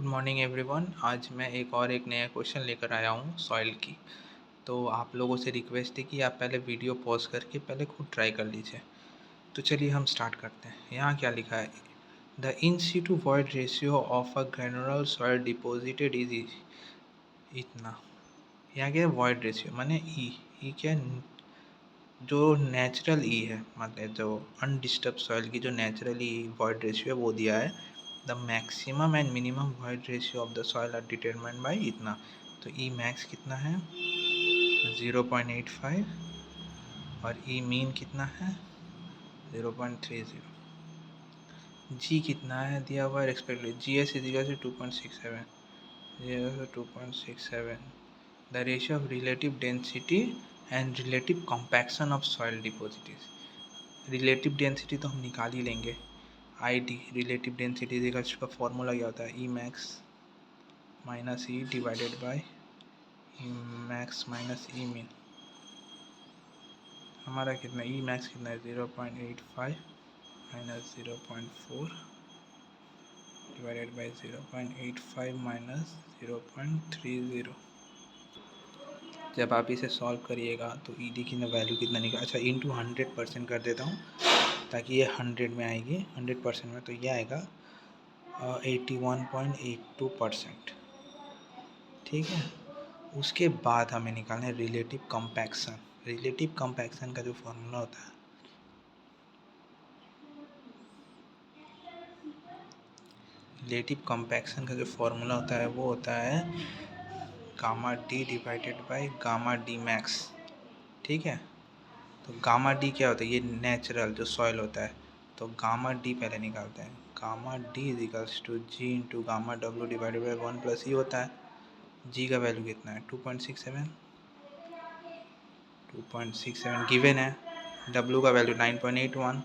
Good morning everyone. आज मैं एक नया क्वेश्चन लेकर आया हूँ सॉइल की। तो आप लोगों से रिक्वेस्ट है कि आप पहले वीडियो पॉज करके पहले खुद ट्राई कर लीजिए। तो चलिए हम स्टार्ट करते हैं। यहाँ क्या लिखा है? The in situ void ratio of a granular soil deposited is इतना। यहाँ क्या है? वॉइड रेशियो माने ई क्या है? जो नेचुरल ई है, मतलब जो अनडिस्टर्ब सॉइल की जो नेचुरली वॉइड रेशियो है वो दिया है। The maximum and minimum void ratio of the soil are determined by इतना। तो ई मैक्स कितना है? 0.85 और ई मीन कितना है? 0.30। जी कितना है दिया हुआ है एक्सपेक्टेड? जी एस इजिकल से 2.67, 2.67। The ratio of relative density and relative compaction of soil deposit. Relative density तो हम निकाल ही लेंगे। आई डी रिलेटिव डेंसिटी इजिकल्स का फॉर्मूला क्या होता है? E max minus e divided by e max minus e min. हमारा कितना ई मैक्स कितना है? 0.85 माइनस 0.4 डिवाइडेड बाय 0.85 माइनस 0.30। जब आप इसे सॉल्व करिएगा तो ई डी की वैल्यू कितना निकला? अच्छा, इंटू 100% कर देता हूँ ताकि ये 100 में आएगी। 100% में तो ये आएगा 81.82%। ठीक है। उसके बाद हमें निकालना है रिलेटिव कॉम्पैक्शन। रिलेटिव कॉम्पैक्शन का जो फॉर्मूला होता है, रिलेटिव कॉम्पैक्शन का जो फॉर्मूला होता है वो होता है gamma d divided by gamma d max. ठीक है। तो गामा डी क्या होता है? ये नेचुरल जो सॉइल होता है। तो गामा डी पहले निकालते हैं। Gamma D is equals to G into gamma W divided by 1 plus e होता है। जी का वैल्यू कितना है? 2.67। 2.67 गिवन है। डब्ल्यू का वैल्यू 9.81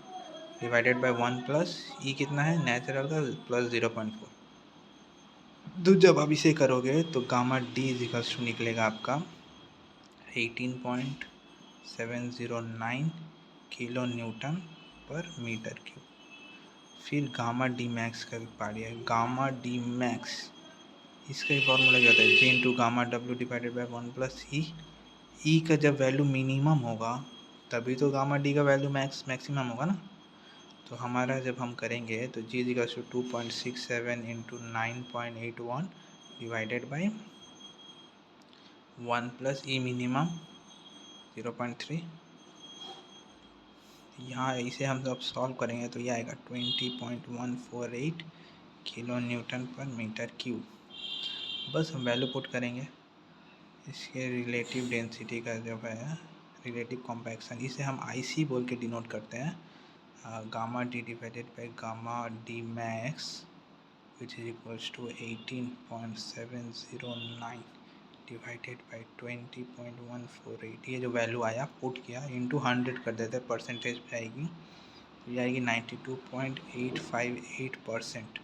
डिवाइडेड बाई 1 प्लस ई कितना है नेचुरल का? प्लस 0.4। तो जब आप इसे करोगे तो gamma D is equals to निकलेगा आपका 18.709 kilo newton per metre cube. फिर गामा डी मैक्स का भी पा लिया। गामा डी मैक्स इसका ही फॉर्मूला क्या होता है? G into gamma W divided by 1 plus e. E का जब वैल्यू मिनिमम होगा तभी तो गामा डी का वैल्यू मैक्सिमम होगा ना। तो हमारा जब हम करेंगे तो G equals to 2.67 into 9.81 divided by 1 plus e minimum 0.3। यहाँ इसे हम जब सॉल्व करेंगे तो ये आएगा 20.148 kilo newton per metre cube. बस हम वैल्यू पुट करेंगे। इसके रिलेटिव डेंसिटी का जो है रिलेटिव कॉम्पैक्शन, इसे हम आईसी बोल के डिनोट करते हैं। Gamma d divided by gamma d max which is equals to 18.709 divided by 20.148। ये जो वैल्यू आया पुट किया इंटू 100 कर देते हैं, परसेंटेज पे आएगी तो ये आएगी 92.858%।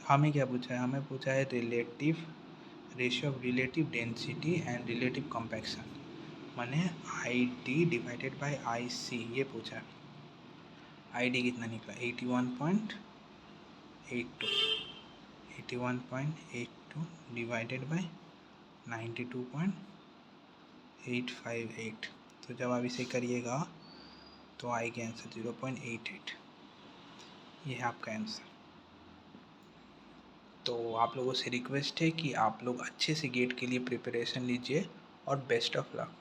हमें क्या पूछा है? हमें पूछा है relative ratio of relative density and relative compaction, माने I D divided by I C, ये पूछा है। आई डी कितना निकला? 81.82 81.82 डिवाइडेड बाई 92.858। तो जब आप इसे करिएगा तो आएगा आंसर 0.88। ये है आपका आंसर। तो आप लोगों से रिक्वेस्ट है कि आप लोग अच्छे से गेट के लिए प्रिपरेशन लीजिए और बेस्ट ऑफ लक।